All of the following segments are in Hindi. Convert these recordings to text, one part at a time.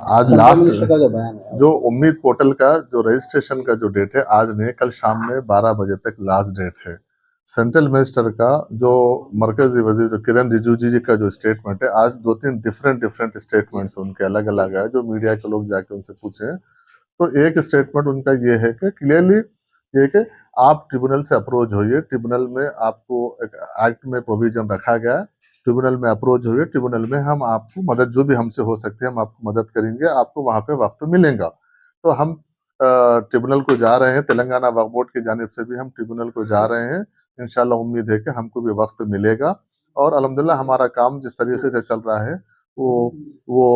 आज सेंट्रल लास्ट मिनिस्टर का जो बयान है जो उम्मीद पोर्टल का जो रजिस्ट्रेशन का जो डेट है आज नहीं, कल शाम में 12 बजे तक लास्ट डेट है। सेंट्रल मिनिस्टर का जो मरकजी वजीर जो किरण रिजिजू जी का जो स्टेटमेंट है, आज 2-3 डिफरेंट स्टेटमेंट्स उनके अलग अलग है, जो मीडिया के लोग जाके उनसे पूछे। तो एक स्टेटमेंट उनका ये है कि क्लियरली ये कि आप ट्रिब्यूनल से अप्रोच होइए, ट्रिब्यूनल में आपको एक एक्ट में प्रोविजन रखा गया है, ट्रिब्यूनल में अप्रोच होइए, ट्रिब्यूनल में हम आपको मदद जो भी हमसे हो सकती है हम आपको मदद करेंगे, आपको वहां पे वक्त मिलेगा। तो हम ट्रिब्यूनल को जा रहे हैं, तेलंगाना वक्फ बोर्ड की जानिब से भी हम ट्रिब्यूनल को जा रहे हैं। इंशाल्लाह उम्मीद है कि हमको भी वक्त मिलेगा और अल्हम्दुलिल्लाह हमारा काम जिस तरीके से चल रहा है वो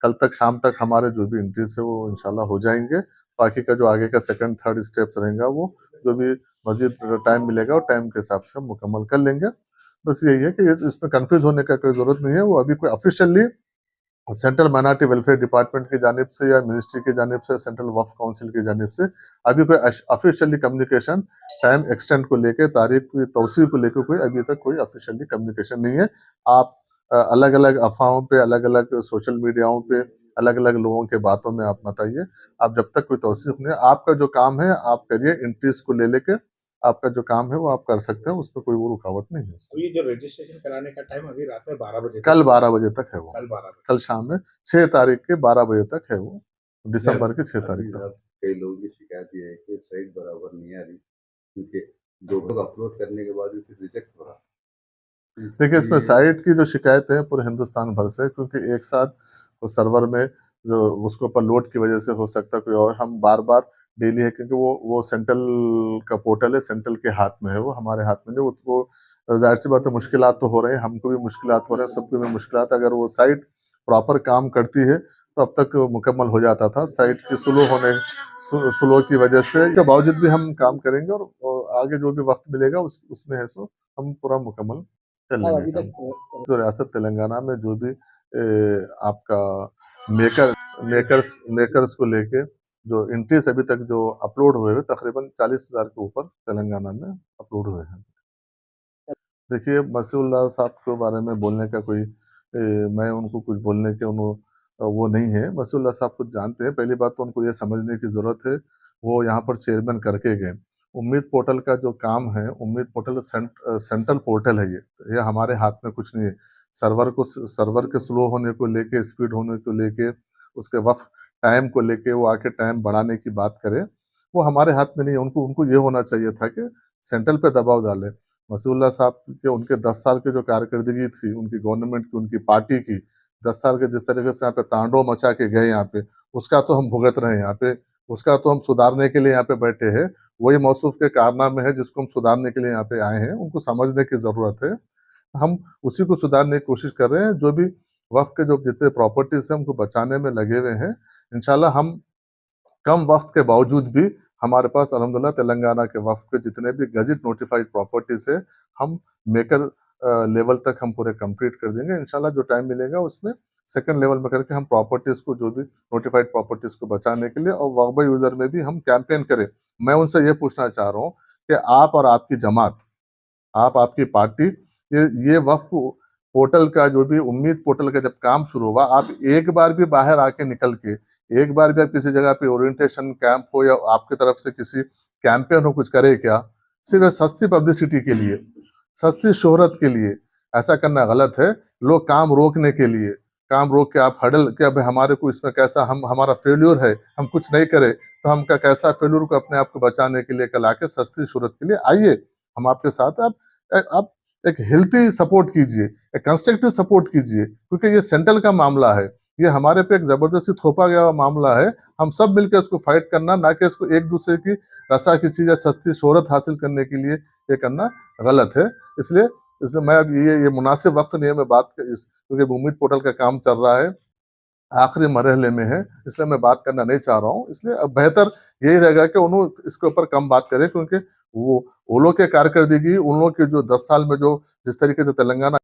कल तक शाम तक हमारे जो भी एंट्रीज है वो इंशाल्लाह हो जाएंगे। बाकी का जो आगे का सेकंड थर्ड स्टेप्स रहेगा वो जो भी मजीद टाइम मिलेगा और टाइम के हिसाब से हम मुकम्मल कर लेंगे। बस यही है कि इसमें कंफ्यूज होने का कोई जरूरत नहीं है। वो अभी कोई officially central minority welfare department की जानिब से या मिनिस्ट्री की जानिब से, सेंट्रल वक्फ काउंसिल की जानिब से अभी कोई ऑफिशियली कम्युनिकेशन टाइम एक्सटेंड को लेके, तारीख की तौसीह को लेकर कोई अभी तक कोई ऑफिशियली कम्युनिकेशन नहीं है। आप अलग अलग अफवाहों पे, अलग अलग सोशल मीडियाओं पे, अलग अलग लोगों के बातों में आप मत आइए। आप जब तक कोई तौसीफ नहीं है, आपका जो काम है आप करिए, इंट्रीज को ले लेके आपका जो काम है वो आप कर सकते हैं, उसमें कोई वो रुकावट नहीं है। तो ये जो रजिस्ट्रेशन कराने का टाइम अभी रात में 12 बजे कल 12 बजे तक है वो, कल 12 बजे कल शाम में 6 तारीख के 12 बजे तक है वो, दिसंबर के 6 तारीख तक। कई लोगों की शिकायत ये है कि साइट बराबर नहीं आ रही, क्योंकि जो लोग अपलोड करने के बाद भी फिर रिजेक्ट हो रहा। देखिए इसमें साइट की जो शिकायतें हैं पूरे हिंदुस्तान भर से, क्योंकि एक साथ तो सर्वर में जो उसको पर लोड की वजह से हो सकता है कोई और, हम बार बार डेली है क्योंकि वो सेंट्रल का पोर्टल है, सेंट्रल के हाथ में है, वो हमारे हाथ में नहीं। वो जाहिर सी बात है मुश्किलात तो हो रहे हैं, हमको भी मुश्किलात हो रहे हैं, सबको भी मुश्किलात। अगर वो साइट प्रॉपर काम करती है तो अब तक मुकम्मल हो जाता था। साइट की स्लो की वजह से के बावजूद भी हम काम करेंगे और आगे जो भी वक्त मिलेगा उसमें है सो हम पूरा मुकम्मल कर अब लेंगे अभी काम। तक तो रियासत तेलंगाना में जो भी आपका मेकर्स को लेके जो इंट्रीज अभी तक जो अपलोड हुए हैं तकरीबन 40,000 के ऊपर तेलंगाना में अपलोड हुए हैं। देखिए मसीउल्लाह साहब के बारे में बोलने का कोई मैं उनको कुछ बोलने के वो नहीं है। मसीउल्लाह साहब कुछ जानते हैं। पहली बात तो उनको ये समझने की जरूरत है, वो यहाँ पर चेयरमैन करके गए। उम्मीद पोर्टल का जो काम है, उम्मीद पोर्टल सेंट्रल पोर्टल है, ये हमारे हाथ में कुछ नहीं है। सर्वर के स्लो होने को लेके, स्पीड होने को लेके, उसके वक्त टाइम को लेके वो आके टाइम बढ़ाने की बात करे, वो हमारे हाथ में नहीं है। उनको उनको ये होना चाहिए था कि सेंट्रल पे दबाव डाले। मसीउल्लाह साहब के उनके 10 साल की जो कारकर्दगी थी उनकी गवर्नमेंट की, उनकी पार्टी की, 10 साल के जिस तरीके से यहाँ पे तांडव मचा के गए यहाँ पे, उसका तो हम भुगत रहे हैं यहाँ पे, उसका तो हम सुधारने के लिए यहाँ पे बैठे हैं। वही मौसूफ के कारनामे है जिसको हम सुधारने के लिए यहाँ पे आए हैं, उनको समझने की जरूरत है। हम उसी को सुधारने की कोशिश कर रहे हैं। जो भी वक्फ के जो जितने प्रॉपर्टीज है उनको बचाने में लगे हुए हैं। इंशाल्लाह हम कम वक्त के बावजूद भी हमारे पास अल्हम्दुलिल्लाह तेलंगाना के वक्फ के जितने भी गजट नोटिफाइड प्रॉपर्टीज है हम मेकर लेवल तक हम पूरे कंप्लीट कर देंगे। इंशाल्लाह जो टाइम मिलेगा उसमें सेकंड लेवल में करके हम प्रॉपर्टीज को, जो भी नोटिफाइड प्रॉपर्टीज को बचाने के लिए और वक्फ यूजर में भी हम कैंपेन करें। मैं उनसे ये पूछना चाह रहा हूँ कि आप और आपकी जमात, आप आपकी पार्टी, ये वक्फ पोर्टल का जो भी उम्मीद पोर्टल का जब काम शुरू हुआ, आप एक बार भी बाहर आके निकल के, एक बार भी आप किसी जगह पे ओरिएंटेशन कैंप हो या आपकी तरफ से किसी कैंपेन हो, कुछ करे क्या? सिर्फ सस्ती पब्लिसिटी के लिए, सस्ती शोहरत के लिए ऐसा करना गलत है। लोग काम रोकने के लिए, काम रोक के आप हडल के अब हमारे को इसमें कैसा, हम हमारा फेल्यूर है, हम कुछ नहीं करे तो हम का कैसा फेल्यूर को अपने आप को बचाने के लिए कल आके सस्ती शोहरत के लिए आइए, हम आपके साथ। आप एक हेल्थी सपोर्ट कीजिए, एक कंस्ट्रक्टिव सपोर्ट कीजिए, क्योंकि ये सेंट्रल का मामला है, ये हमारे पे एक जबरदस्ती थोपा गया हुआ मामला है। हम सब मिलकर इसको फाइट करना, ना कि इसको एक दूसरे की रसा की चीज या सस्ती शोहरत हासिल करने के लिए ये करना गलत है। इसलिए इसलिए मैं अब ये मुनासिब वक्त नहीं है मैं बात कर क्योंकि उम्मीद पोर्टल का काम चल रहा है, आखिरी मरहले में है, इसलिए मैं बात करना नहीं चाह रहा हूँ। इसलिए अब बेहतर यही रहेगा कि उन्होंने इसके ऊपर कम बात करें, क्योंकि वो लोग के कारकर्दगी, उन लोग के जो 10 साल में जो जिस तरीके से तेलंगाना